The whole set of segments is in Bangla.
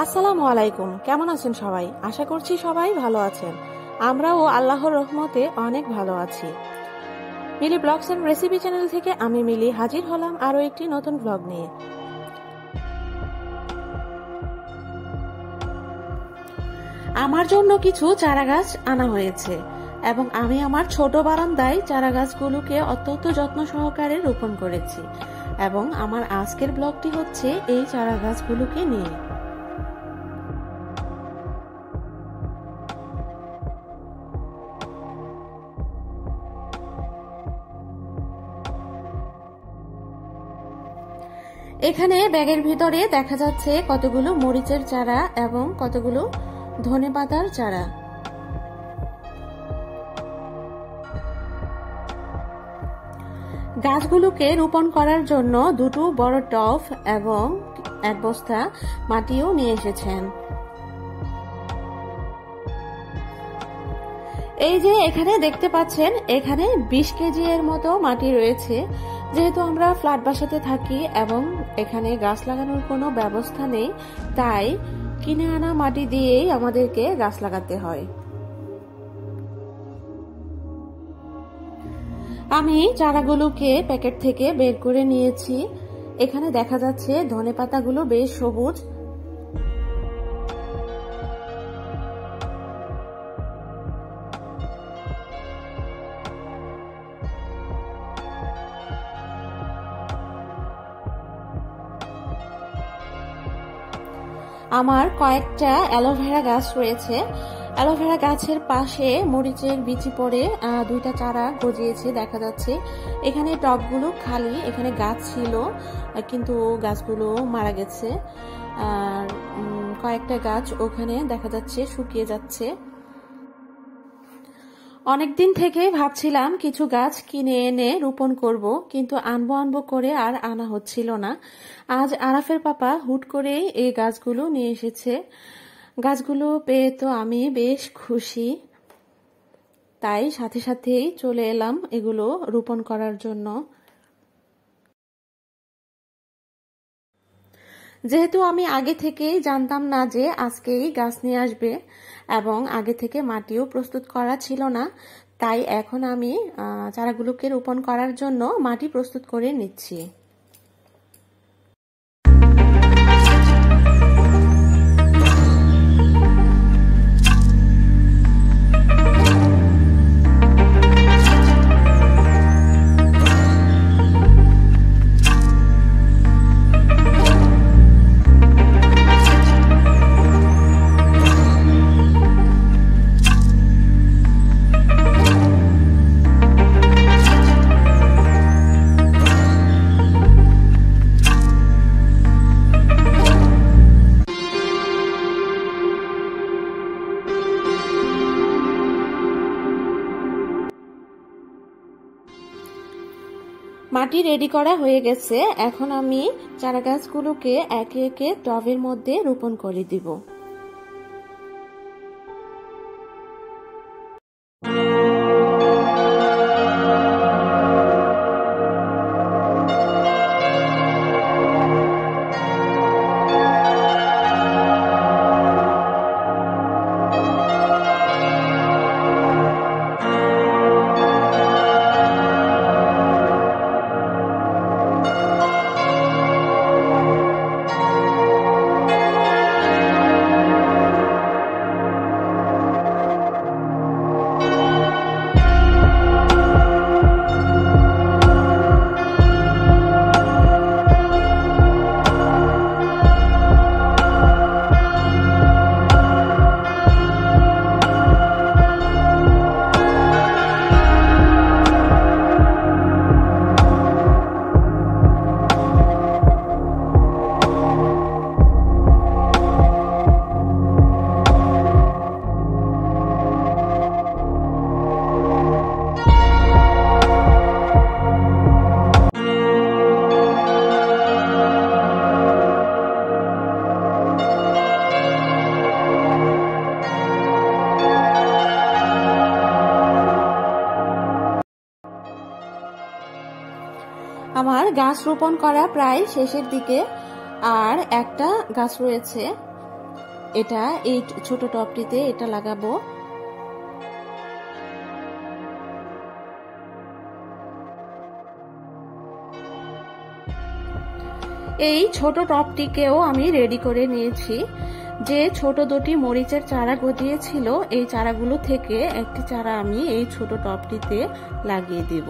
আসসালামু আলাইকুম। কেমন আছেন সবাই? আশা করছি সবাই ভালো আছেন। আমরাও আল্লাহর রহমতে অনেক ভালো আছি। মিলি ব্লগস এন্ড রেসিপি চ্যানেল থেকে আমি মিলি হাজির হলাম আরো একটি নতুন ব্লগ নিয়ে। আমার জন্য কিছু চারা গাছ আনা হয়েছে এবং আমি আমার ছোট বারান্দায় চারা গাছগুলোকে অত্যন্ত যত্ন সহকারে রোপণ করেছি এবং আমার আজকের ব্লগটি হচ্ছে এই চারা গাছগুলোকে নিয়ে। এখানে ব্যাগের ভিতরে দেখা যাচ্ছে কতগুলো মরিচের চারা এবং কতগুলো ধনেপাতার চারা। গাছগুলোকে রোপণ করার জন্য দুটো বড় টব এবং এক বস্তা মাটিও নিয়ে এসেছেন। এই যে এখানে দেখতে পাচ্ছেন, এখানে 20 কেজি এর মতো মাটি রয়েছে। যেহেতু আমরা ফ্ল্যাট বাসাতে থাকি এবং এখানে গাছ লাগানোর কোনো ব্যবস্থা নেই, তাই কিনে আনা মাটি দিয়েই আমাদেরকে গাছ লাগাতে হয়। আমি চারাগুলোকে প্যাকেট থেকে বের করে নিয়েছি। এখানে দেখা যাচ্ছে ধনেপাতাগুলো বেশ সবুজ। আমার কয়েকটা অ্যালোভেরা গাছ রয়েছে। অ্যালোভেরা গাছের পাশে মরিচের বিচি পড়ে দুইটা চারা গজিয়েছে দেখা যাচ্ছে। এখানে টবগুলো খালি, এখানে গাছ ছিল কিন্তু গাছগুলো মারা গেছে। আর কয়েকটা গাছ ওখানে দেখা যাচ্ছে শুকিয়ে যাচ্ছে। অনেকদিন থেকে ভাবছিলাম কিছু গাছ কিনে এনে রোপণ করব, কিন্তু আনবো করে আর আনা হচ্ছিল না। আজ আরাফের পাপা হুট করেই এই গাছগুলো নিয়ে এসেছে। গাছগুলো পেয়ে তো আমি বেশ খুশি, তাই সাথে সাথেই চলে এলাম এগুলো রোপণ করার জন্য। যেহেতু আমি আগে থেকেই জানতাম না যে আজকেই গাছ নিয়ে আসবে এবং আগে থেকে মাটিও প্রস্তুত করা ছিল না, তাই এখন আমি চারাগুলোকে রোপণ করার জন্য মাটি প্রস্তুত করে নিচ্ছি। মাটি রেডি করা হয়ে গেছে। এখন আমি চারা গাছগুলোকে একে একে টবের মধ্যে রোপণ করে দিব। আমার গাছ রোপণ করা প্রায় শেষের দিকে, আর একটা গাছ রয়েছে। এটা এই ছোট টবটিতে এটা লাগাবো। এই ছোট টবটিকেও আমি রেডি করে নিয়েছি। যে ছোট দুটি মরিচের চারা গজিয়েছিল, এই চারাগুলো থেকে একটি চারা আমি এই ছোট টবটিতে লাগিয়ে দেব।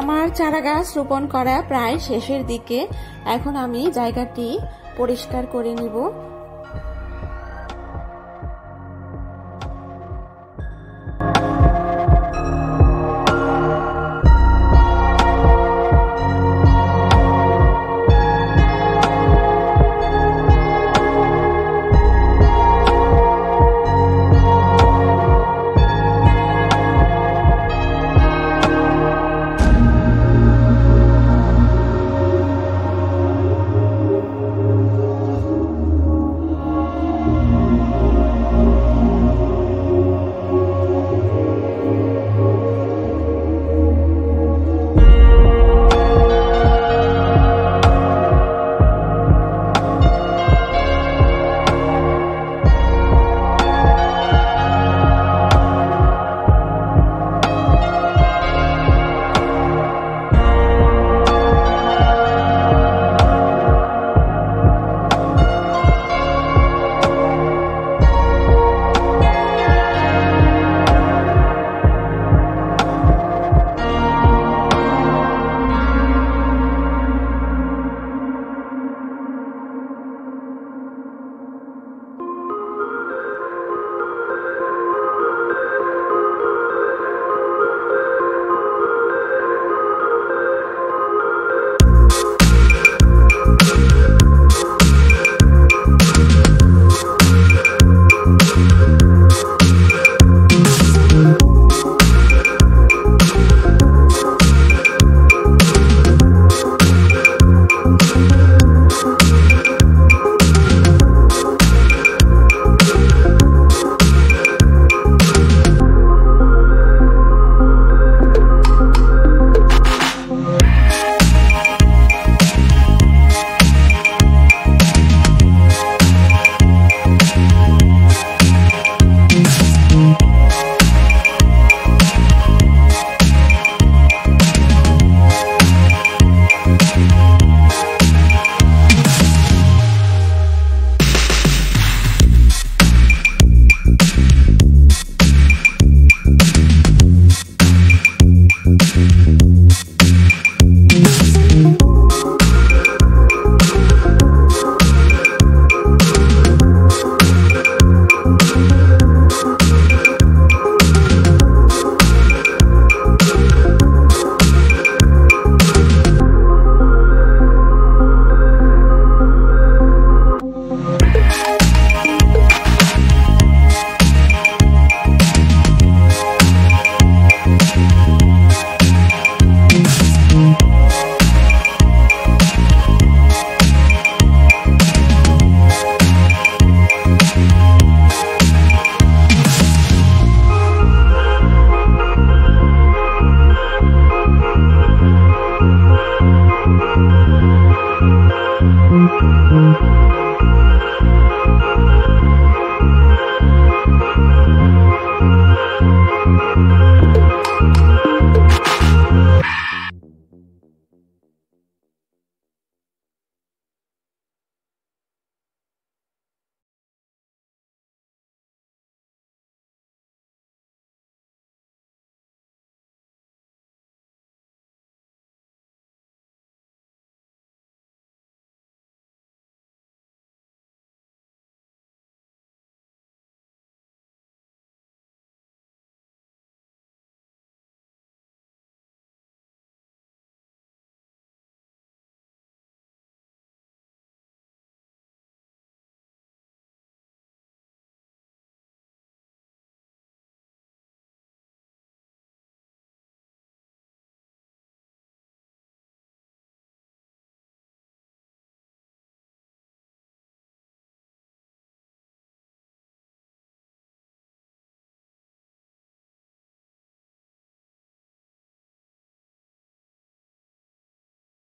আমার চারা গাছ রোপণ করা প্রায় শেষের দিকে। এখন আমি জায়গাটি পরিষ্কার করে নিব।